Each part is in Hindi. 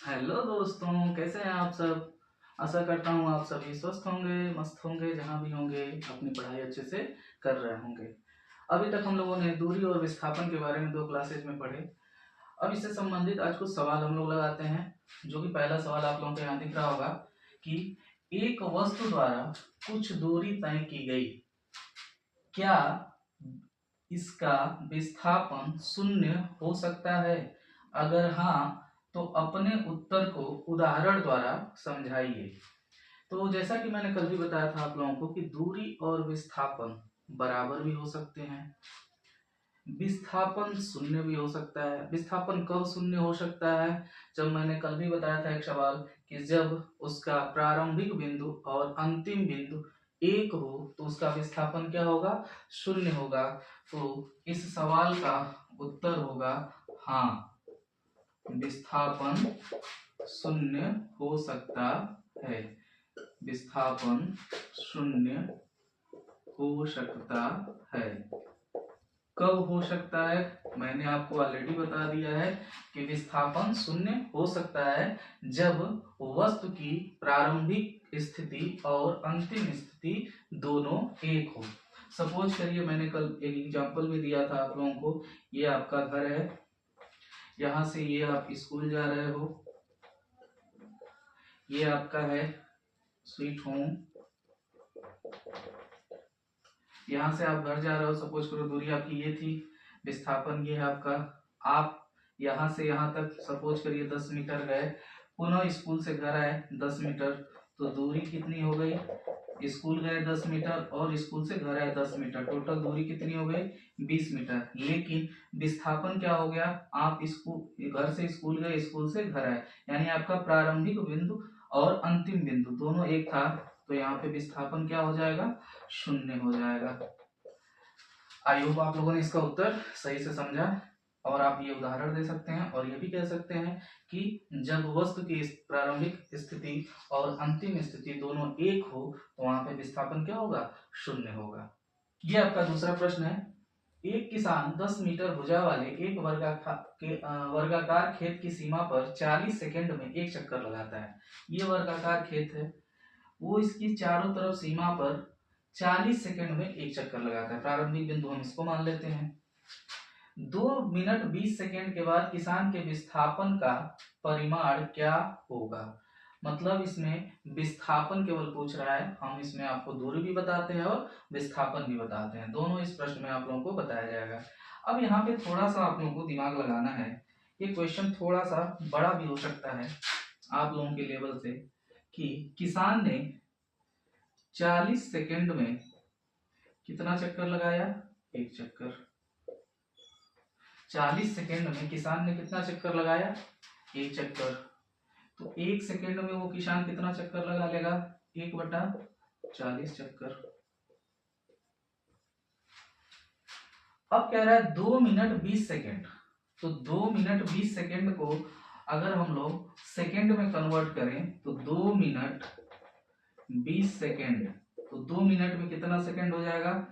हेलो दोस्तों, कैसे हैं आप सब। आशा करता हूँ आप सभी स्वस्थ होंगे, मस्त होंगे, जहाँ भी होंगे अपनी पढ़ाई अच्छे से कर रहे होंगे। अभी तक हम लोगों ने दूरी और विस्थापन के बारे में 2 क्लासेज में पढ़े। अब इससे संबंधित आज कुछ सवाल हम लोग लगाते हैं। जो कि पहला सवाल आप लोगों को यहाँ दिख रहा होगा कि एक वस्तु द्वारा कुछ दूरी तय की गई, क्या इसका विस्थापन शून्य हो सकता है? अगर हाँ, तो अपने उत्तर को उदाहरण द्वारा समझाइए। तो जैसा कि मैंने कल भी बताया था आप लोगों को कि दूरी और विस्थापन बराबर भी हो सकते हैं, विस्थापन शून्य भी हो सकता है। विस्थापन कब शून्य हो सकता है? जब मैंने कल भी बताया था एक सवाल कि जब उसका प्रारंभिक बिंदु और अंतिम बिंदु एक हो तो उसका विस्थापन क्या होगा? शून्य होगा। तो इस सवाल का उत्तर होगा हाँ, विस्थापन शून्य हो सकता है। विस्थापन शून्य हो सकता है। कब हो सकता है? मैंने आपको ऑलरेडी बता दिया है कि विस्थापन शून्य हो सकता है जब वस्तु की प्रारंभिक स्थिति और अंतिम स्थिति दोनों एक हो। सपोज करिए, मैंने कल एक एग्जांपल भी दिया था आप लोगों को। ये आपका घर है, यहाँ से ये आप स्कूल जा रहे हो, ये आपका है स्वीट होम। यहाँ से आप घर जा रहे हो, सपोज करो दूरी आपकी ये थी, विस्थापन ये है आपका। आप यहाँ से यहाँ तक सपोज करिए 10 मीटर गए, पुनः स्कूल से घर आए 10 मीटर, तो दूरी कितनी हो गई? स्कूल गए 10 मीटर और स्कूल से घर आए 10 मीटर, टोटल दूरी कितनी हो गई? 20 मीटर। लेकिन विस्थापन क्या हो गया? आप स्कूल घर से स्कूल गए, स्कूल से घर आए, यानी आपका प्रारंभिक बिंदु और अंतिम बिंदु दोनों एक था, तो यहाँ पे विस्थापन क्या हो जाएगा? शून्य हो जाएगा। आई होप आप लोगों ने इसका उत्तर सही से समझा। और आप ये उदाहरण दे सकते हैं और ये भी कह सकते हैं कि जब वस्तु की प्रारंभिक स्थिति और अंतिम स्थिति दोनों एक हो तो वहां पे विस्थापन क्या होगा? शून्य होगा। ये आपका दूसरा प्रश्न है। एक किसान 10 मीटर भुजा वाले एक वर्गाकार खेत की सीमा पर 40 सेकंड में एक चक्कर लगाता है। ये वर्गाकार खेत है, वो इसकी चारों तरफ सीमा पर 40 सेकंड में एक चक्कर लगाता है। प्रारंभिक बिंदु हम इसको मान लेते हैं। 2 मिनट 20 सेकंड के बाद किसान के विस्थापन का परिमाण क्या होगा? मतलब इसमें विस्थापन केवल पूछ रहा है, हम इसमें आपको दूरी भी बताते हैं और विस्थापन भी बताते हैं, दोनों इस प्रश्न में आप लोगों को बताया जाएगा। अब यहाँ पे थोड़ा सा आप लोगों को दिमाग लगाना है। ये क्वेश्चन थोड़ा सा बड़ा भी हो सकता है आप लोगों के लेवल से, कि किसान ने 40 सेकंड में कितना चक्कर लगाया? एक चक्कर। 40 सेकंड में किसान ने कितना चक्कर लगाया? एक चक्कर। तो एक सेकंड में वो किसान कितना चक्कर लगा लेगा? 1/40 चक्कर। अब कह रहा है 2 मिनट 20 सेकंड। तो 2 मिनट 20 सेकंड को अगर हम लोग सेकंड में कन्वर्ट करें तो 2 मिनट 20 सेकंड, तो 2 मिनट में कितना सेकंड हो जाएगा?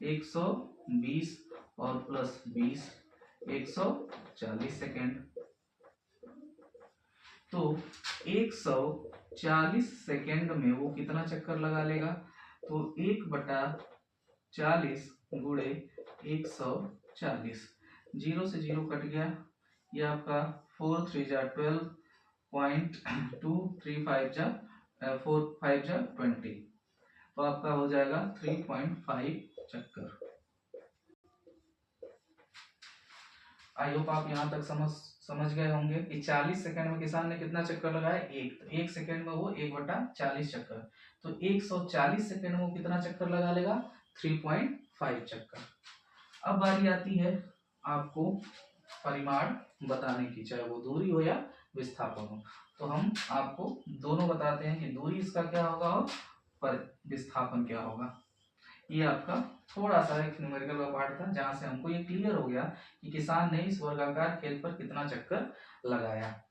120 और प्लस 20 140 सेकंड। तो 140 सेकंड में वो कितना चक्कर लगा लेगा? तो 1/40 गुणे 140, 0 से 0 कट गया, ये आपका 4 3 जा 12.235 जा 4 5 जा 20, तो आपका हो जाएगा 3.5 चक्कर। आई होप आप यहाँ तक समझ गए होंगे कि 40 सेकंड में किसान ने कितना चक्कर लगाया? एक। तो एक सेकंड में वो 1/40 चक्कर, तो 140 सेकंड में वो कितना चक्कर लगा लेगा? 3.5 चक्कर। अब बारी आती है आपको परिमाण बताने की, चाहे वो दूरी हो या विस्थापन हो। तो हम आपको दोनों बताते हैं कि दूरी इसका क्या होगा और विस्थापन क्या होगा। ये आपका थोड़ा सा एक न्यूमेरिकल का पार्ट था, जहां से हमको ये क्लियर हो गया कि किसान ने इस वर्गाकार खेत पर कितना चक्कर लगाया।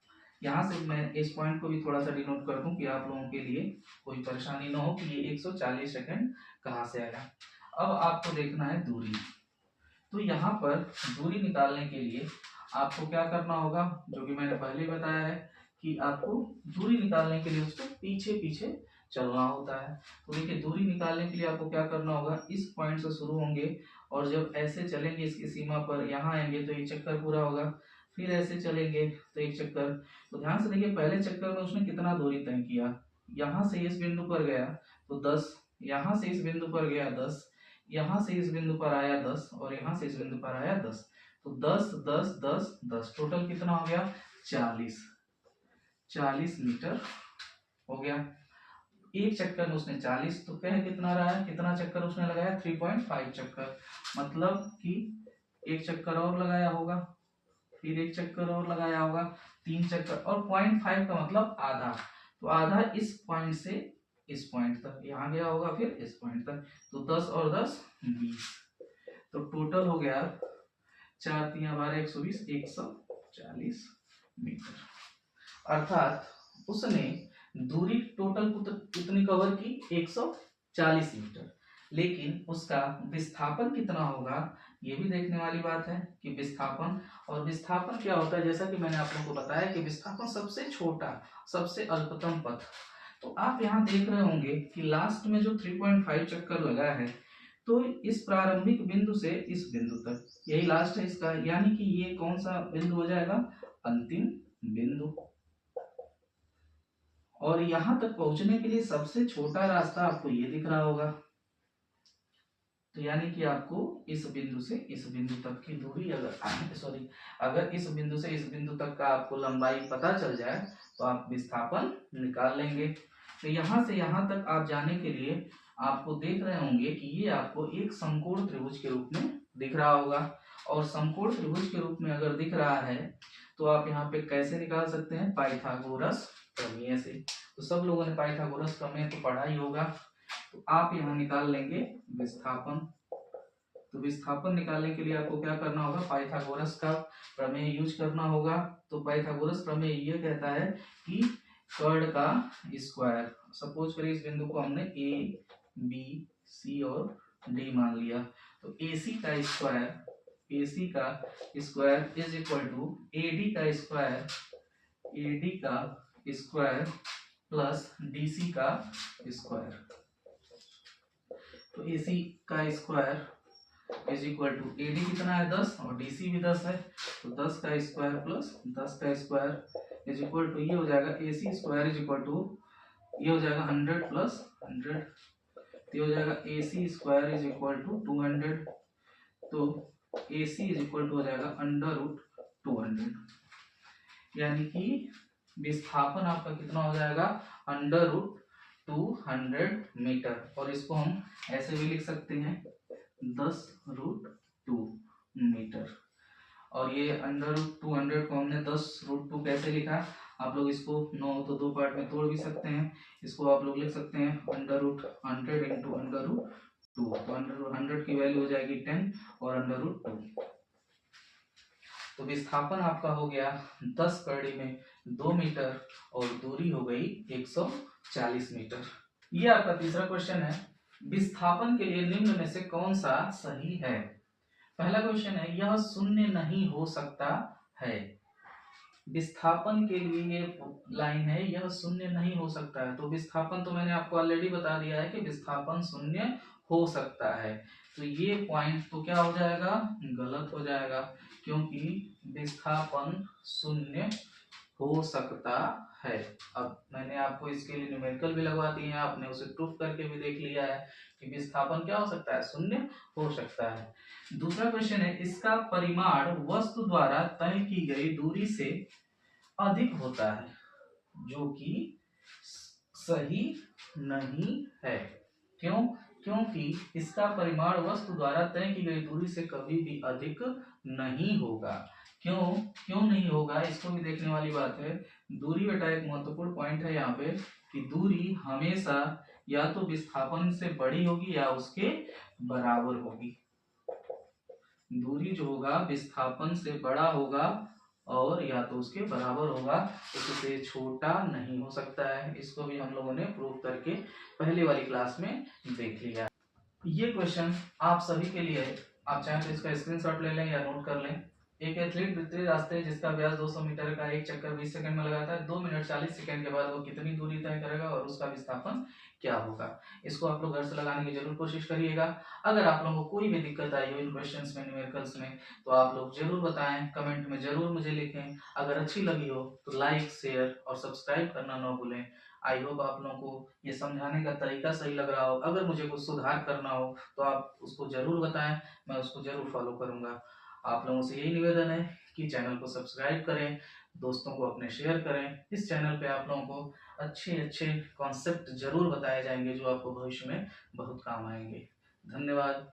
यहाँ से मैं इस पॉइंट को भी थोड़ा सा डिनोट कर दूं कि आप लोगों के लिए कोई परेशानी ना हो कि ये 140 सेकंड कहाँ से आया। अब आपको देखना है दूरी। तो यहाँ पर दूरी निकालने के लिए आपको क्या करना होगा, जो कि मैंने पहले ही बताया है कि आपको दूरी निकालने के लिए उसको पीछे पीछे चलना होता है। तो देखिए दूरी निकालने के लिए आपको क्या करना होगा, इस पॉइंट से शुरू होंगे और जब ऐसे चलेंगे इसकी सीमा पर यहाँ आएंगे तो एक चक्कर पूरा होगा, फिर ऐसे चलेंगे तो एक चक्कर। तो ध्यान से देखिए पहले चक्कर में उसने कितना दूरी तय किया, यहाँ से इस बिंदु पर गया तो 10, यहाँ से इस बिंदु पर गया 10, यहाँ से इस बिंदु पर आया 10 और यहाँ से इस बिंदु पर आया 10। तो 10 10 10 10 टोटल कितना हो गया, 40 मीटर हो गया। एक चक्कर में उसने 40, तो कह कितना रहा है, कितना चक्कर उसने लगाया, 3.5 चक्कर। मतलब कि एक चक्कर और लगाया होगा, फिर एक चक्कर और लगाया होगा, 3 चक्कर, और 0.5 का मतलब आधा। तो आधा इस पॉइंट से इस पॉइंट तक, यहाँ गया होगा फिर इस पॉइंट तक। तो 10 और 10 20, तो टोटल हो गया 4 3 12 120, 140 मीटर। अर्थात उसने दूरी टोटल कितनी कवर की, 140 मीटर। लेकिन उसका विस्थापन कितना होगा, ये भी देखने वाली बात है कि विस्थापन, और विस्थापन क्या होता है, जैसा कि मैंने आप लोगों को बताया कि विस्थापन सबसे छोटा, सबसे अल्पतम पथ। तो आप यहाँ देख रहे होंगे कि लास्ट में जो 3.5 चक्कर लगा है, तो इस प्रारंभिक बिंदु से इस बिंदु तक यही लास्ट है इसका, यानी कि ये कौन सा बिंदु हो जाएगा, अंतिम बिंदु। और यहां तक पहुंचने के लिए सबसे छोटा रास्ता आपको ये दिख रहा होगा। तो यानी कि आपको इस बिंदु से इस बिंदु तक की दूरी, अगर इस बिंदु से इस बिंदु तक का आपको लंबाई पता चल जाए तो आप विस्थापन निकाल लेंगे। तो यहां से यहां तक आप जाने के लिए आपको देख रहे होंगे कि ये आपको एक समकोण त्रिभुज के रूप में दिख रहा होगा। और समकोण त्रिभुज के रूप में अगर दिख रहा है तो आप यहाँ पे कैसे निकाल सकते हैं, पाइथागोरस प्रमेय से। तो सब लोगों ने पाइथागोरस प्रमेय तो पढ़ा ही होगा। तो आप यहाँ निकाल लेंगे विस्थापन। तो विस्थापन निकालने के लिए आपको क्या करना होगा, पाइथागोरस का प्रमेय यूज करना होगा। तो पाइथागोरस प्रमेय ये कहता है कि कर्ण का स्क्वायर, सपोज करिए इस बिंदु को हमने ए बी सी और डी मान लिया, तो AC का square is equal to AD का स्क्वायर प्लस DC का स्क्वायर। तो AC का square is equal to AD कितना है 10 और DC भी 10 है, तो 10 का स्क्वायर प्लस 10 का स्क्वायर इज इक्वल टू ये हो जाएगा AC square is equal to ये हो जाएगा 100 प्लस 100, तो ये हो जाएगा AC square is equal to 200। तो AC इज इक्वल टू हो जाएगा √200, यानी कि विस्थापन आपका कितना हो जाएगा, √200 मीटर। और इसको हम ऐसे भी लिख सकते हैं 10√2 मीटर। और ये √200 को हमने 10√2 कैसे लिखा, आप लोग इसको 9 तो 2 पार्ट में तोड़ भी सकते हैं। इसको आप लोग लिख सकते हैं √100 इंटू √2, तो √100 की वैल्यू हो जाएगी 10 और √2। तो विस्थापन आपका हो गया 10 कड़ी में 2 मीटर और दूरी हो गई 140 मीटर। ये आपका तीसरा क्वेश्चन है, विस्थापन के लिए निम्न में से कौन सा सही है। पहला क्वेश्चन है, यह शून्य नहीं हो सकता है। विस्थापन के लिए ये लाइन है, यह शून्य नहीं हो सकता है। तो विस्थापन तो मैंने आपको ऑलरेडी बता दिया है कि विस्थापन शून्य हो सकता है। तो ये पॉइंट तो क्या हो जाएगा, गलत हो जाएगा, क्योंकि विस्थापन शून्य हो सकता है। अब मैंने आपको इसके लिए न्यूमेरिकल भी लगवा दिए हैं, आपने उसे प्रूफ करके भी देख लिया है कि विस्थापन क्या हो सकता है, शून्य हो सकता है। दूसरा क्वेश्चन है, इसका परिमाण वस्तु द्वारा तय की गई दूरी से अधिक होता है, जो कि सही नहीं है। क्यों, क्योंकि इसका परिमाण वस्तु द्वारा तय की गई दूरी से कभी भी अधिक नहीं होगा। क्यों नहीं होगा, इसको भी देखने वाली बात है। दूरी बेटा एक महत्वपूर्ण पॉइंट है यहाँ पे कि दूरी हमेशा या तो विस्थापन से बड़ी होगी या उसके बराबर होगी। दूरी जो होगा विस्थापन से बड़ा होगा और या तो उसके बराबर होगा, उससे छोटा नहीं हो सकता है। इसको भी हम लोगों ने प्रूव करके पहले वाली क्लास में देख लिया। ये क्वेश्चन आप सभी के लिए आप चाहें तो इसका स्क्रीनशॉट ले लें या नोट कर लें। एक एथलीट वित्तीय रास्ते जिसका व्यास 200 मीटर का एक चक्कर 20 सेकंड में लगाता है, 2 मिनट 40 सेकंड के बाद वो कितनी दूरी तय करेगा और उसका विस्थापन क्या होगा। इसको आप लोग घर से लगाने की जरूर कोशिश करिएगा। अगर आप लोगों को कोई भी दिक्कत आई हो इन क्वेश्चंस में, न्यूमेरिकल्स में, तो आप लोग जरूर बताएं, कमेंट में जरूर मुझे लिखें। अगर अच्छी लगी हो तो लाइक, शेयर और सब्सक्राइब करना ना भूलें। आई होप आप लोगों को ये समझाने का तरीका सही लग रहा हो। अगर मुझे कुछ सुधार करना हो तो आप उसको जरूर बताएं, मैं उसको जरूर फॉलो करूंगा। आप लोगों से यही निवेदन है कि चैनल को सब्सक्राइब करें, दोस्तों को अपने शेयर करें। इस चैनल पे आप लोगों को अच्छे अच्छे कॉन्सेप्ट जरूर बताए जाएंगे जो आपको भविष्य में बहुत काम आएंगे। धन्यवाद।